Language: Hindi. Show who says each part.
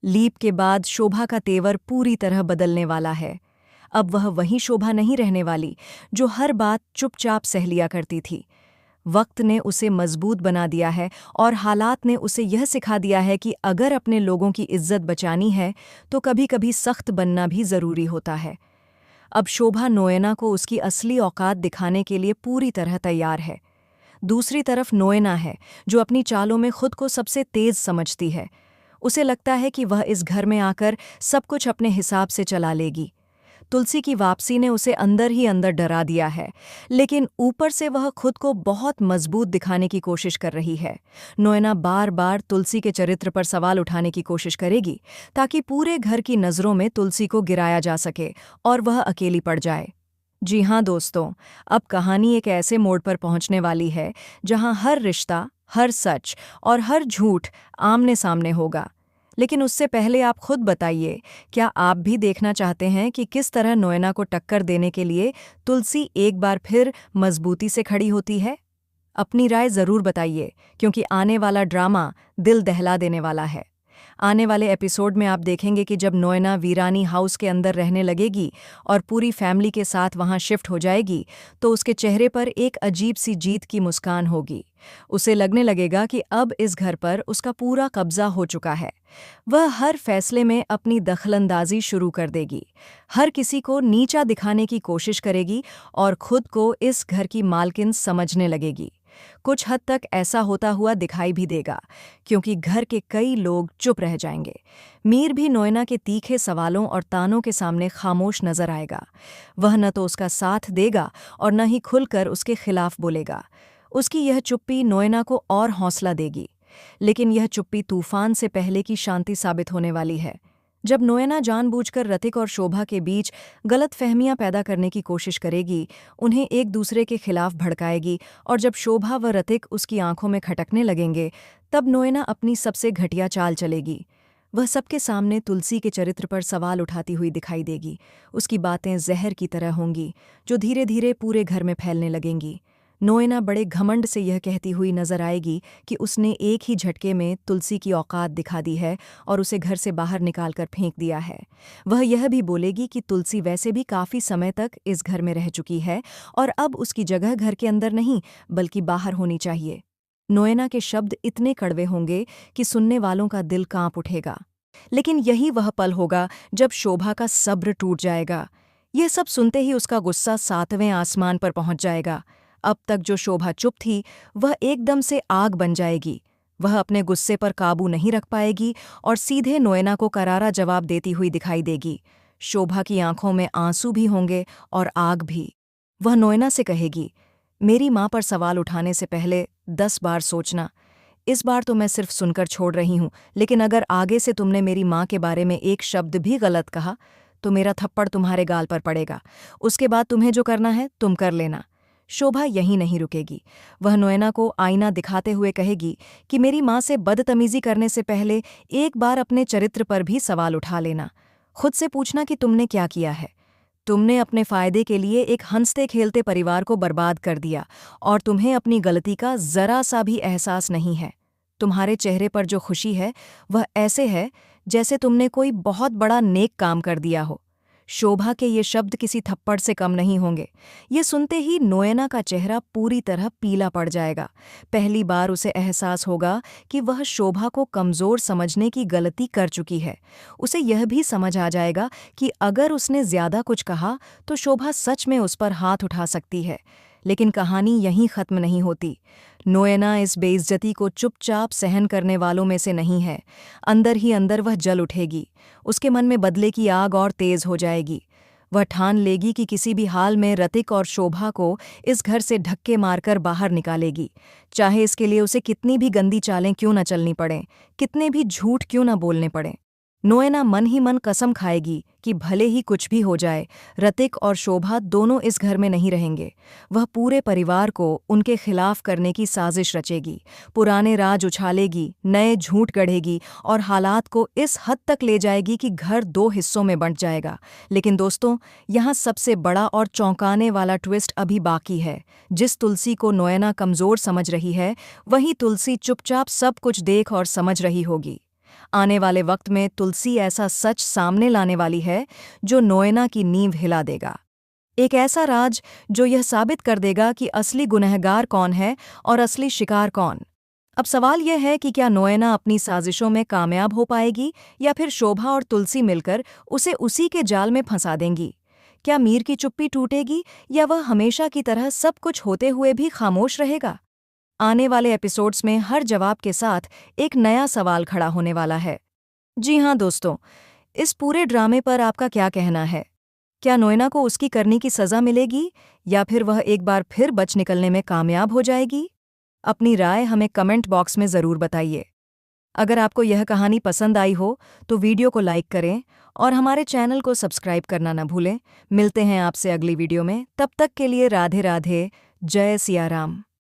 Speaker 1: लीप के बाद शोभा का तेवर पूरी तरह बदलने वाला है। अब वह वही शोभा नहीं रहने वाली जो हर बात चुपचाप सह लिया करती थी। वक्त ने उसे मजबूत बना दिया है और हालात ने उसे यह सिखा दिया है कि अगर अपने लोगों की इज्जत बचानी है तो कभी-कभी सख्त बनना भी जरूरी होता है। अब शोभा नोएना को उसकी असली औकात दिखाने के लिए पूरी तरह तैयार है। दूसरी तरफ नोएना है जो अपनी चालों में खुद को सबसे तेज समझती है। उसे लगता है कि वह इस घर में आकर सब कुछ अपने हिसाब से चला लेगी। तुलसी की वापसी ने उसे अंदर ही अंदर डरा दिया है, लेकिन ऊपर से वह खुद को बहुत मजबूत दिखाने की कोशिश कर रही है। नोएना बार बार तुलसी के चरित्र पर सवाल उठाने की कोशिश करेगी ताकि पूरे घर की नज़रों में तुलसी को गिराया जा सके और वह अकेली पड़ जाए। जी हाँ दोस्तों, अब कहानी एक ऐसे मोड़ पर पहुंचने वाली है जहां हर रिश्ता, हर सच और हर झूठ आमने सामने होगा। लेकिन उससे पहले आप खुद बताइए, क्या आप भी देखना चाहते हैं कि किस तरह नोएना को टक्कर देने के लिए तुलसी एक बार फिर मजबूती से खड़ी होती है? अपनी राय ज़रूर बताइए, क्योंकि आने वाला ड्रामा दिल दहला देने वाला है। आने वाले एपिसोड में आप देखेंगे कि जब नोएना वीरानी हाउस के अंदर रहने लगेगी और पूरी फैमिली के साथ वहां शिफ्ट हो जाएगी, तो उसके चेहरे पर एक अजीब सी जीत की मुस्कान होगी। उसे लगने लगेगा कि अब इस घर पर उसका पूरा कब्जा हो चुका है। वह हर फैसले में अपनी दखलंदाजी शुरू कर देगी, हर किसी को नीचा दिखाने की कोशिश करेगी और खुद को इस घर की मालकिन समझने लगेगी। कुछ हद तक ऐसा होता हुआ दिखाई भी देगा, क्योंकि घर के कई लोग चुप रह जाएंगे। मीर भी नोएना के तीखे सवालों और तानों के सामने खामोश नजर आएगा। वह न तो उसका साथ देगा और न ही खुलकर उसके खिलाफ बोलेगा। उसकी यह चुप्पी नोएना को और हौसला देगी, लेकिन यह चुप्पी तूफान से पहले की शांति साबित होने वाली है। जब नोएना जानबूझकर रतिक और शोभा के बीच गलतफहमियां पैदा करने की कोशिश करेगी, उन्हें एक दूसरे के खिलाफ भड़काएगी, और जब शोभा व रतिक उसकी आंखों में खटकने लगेंगे, तब नोएना अपनी सबसे घटिया चाल चलेगी। वह सबके सामने तुलसी के चरित्र पर सवाल उठाती हुई दिखाई देगी। उसकी बातें जहर की तरह होंगी, जो धीरे धीरे पूरे घर में फैलने लगेंगी। नोएना बड़े घमंड से यह कहती हुई नजर आएगी कि उसने एक ही झटके में तुलसी की औकात दिखा दी है और उसे घर से बाहर निकालकर फेंक दिया है। वह यह भी बोलेगी कि तुलसी वैसे भी काफी समय तक इस घर में रह चुकी है और अब उसकी जगह घर के अंदर नहीं बल्कि बाहर होनी चाहिए। नोएना के शब्द इतने कड़वे होंगे कि सुनने वालों का दिल कांप उठेगा। लेकिन यही वह पल होगा जब शोभा का सब्र टूट जाएगा। यह सब सुनते ही उसका गुस्सा 7वें आसमान पर पहुंच जाएगा। अब तक जो शोभा चुप थी, वह एकदम से आग बन जाएगी। वह अपने गुस्से पर काबू नहीं रख पाएगी और सीधे नोएना को करारा जवाब देती हुई दिखाई देगी। शोभा की आंखों में आंसू भी होंगे और आग भी। वह नोएना से कहेगी, मेरी माँ पर सवाल उठाने से पहले 10 बार सोचना। इस बार तो मैं सिर्फ सुनकर छोड़ रही हूँ, लेकिन अगर आगे से तुमने मेरी माँ के बारे में एक शब्द भी गलत कहा, तो मेरा थप्पड़ तुम्हारे गाल पर पड़ेगा। उसके बाद तुम्हें जो करना है तुम कर लेना। शोभा यहीं नहीं रुकेगी। वह नोएना को आईना दिखाते हुए कहेगी कि मेरी माँ से बदतमीजी करने से पहले एक बार अपने चरित्र पर भी सवाल उठा लेना। खुद से पूछना कि तुमने क्या किया है। तुमने अपने फायदे के लिए एक हंसते खेलते परिवार को बर्बाद कर दिया और तुम्हें अपनी गलती का जरा सा भी एहसास नहीं है। तुम्हारे चेहरे पर जो खुशी है वह ऐसे है जैसे तुमने कोई बहुत बड़ा नेक काम कर दिया हो। शोभा के ये शब्द किसी थप्पड़ से कम नहीं होंगे। ये सुनते ही नोएना का चेहरा पूरी तरह पीला पड़ जाएगा। पहली बार उसे एहसास होगा कि वह शोभा को कमज़ोर समझने की गलती कर चुकी है। उसे यह भी समझ आ जाएगा कि अगर उसने ज़्यादा कुछ कहा तो शोभा सच में उस पर हाथ उठा सकती है। लेकिन कहानी यहीं ख़त्म नहीं होती। नोएना इस बेइज्जती को चुपचाप सहन करने वालों में से नहीं है। अंदर ही अंदर वह जल उठेगी। उसके मन में बदले की आग और तेज हो जाएगी। वह ठान लेगी कि किसी भी हाल में रतिक और शोभा को इस घर से धक्के मारकर बाहर निकालेगी, चाहे इसके लिए उसे कितनी भी गंदी चालें क्यों न चलनी पड़ें, कितने भी झूठ क्यों न बोलने पड़ें। नोएना मन ही मन कसम खाएगी कि भले ही कुछ भी हो जाए, रतिक और शोभा दोनों इस घर में नहीं रहेंगे। वह पूरे परिवार को उनके खिलाफ करने की साजिश रचेगी, पुराने राज उछालेगी, नए झूठ गढ़ेगी और हालात को इस हद तक ले जाएगी कि घर 2 हिस्सों में बंट जाएगा। लेकिन दोस्तों, यहाँ सबसे बड़ा और चौंकाने वाला ट्विस्ट अभी बाकी है। जिस तुलसी को नोएना कमज़ोर समझ रही है, वही तुलसी चुपचाप सब कुछ देख और समझ रही होगी। आने वाले वक्त में तुलसी ऐसा सच सामने लाने वाली है जो नोएना की नींव हिला देगा। एक ऐसा राज जो यह साबित कर देगा कि असली गुनहगार कौन है और असली शिकार कौन। अब सवाल यह है कि क्या नोएना अपनी साजिशों में कामयाब हो पाएगी या फिर शोभा और तुलसी मिलकर उसे उसी के जाल में फंसा देंगी। क्या मीर की चुप्पी टूटेगी या वह हमेशा की तरह सब कुछ होते हुए भी खामोश रहेगा। आने वाले एपिसोड्स में हर जवाब के साथ एक नया सवाल खड़ा होने वाला है। जी हाँ दोस्तों, इस पूरे ड्रामे पर आपका क्या कहना है? क्या नोएना को उसकी करनी की सज़ा मिलेगी या फिर वह एक बार फिर बच निकलने में कामयाब हो जाएगी? अपनी राय हमें कमेंट बॉक्स में ज़रूर बताइए। अगर आपको यह कहानी पसंद आई हो तो वीडियो को लाइक करें और हमारे चैनल को सब्सक्राइब करना न भूलें। मिलते हैं आपसे अगली वीडियो में, तब तक के लिए राधे राधे, जय सिया राम।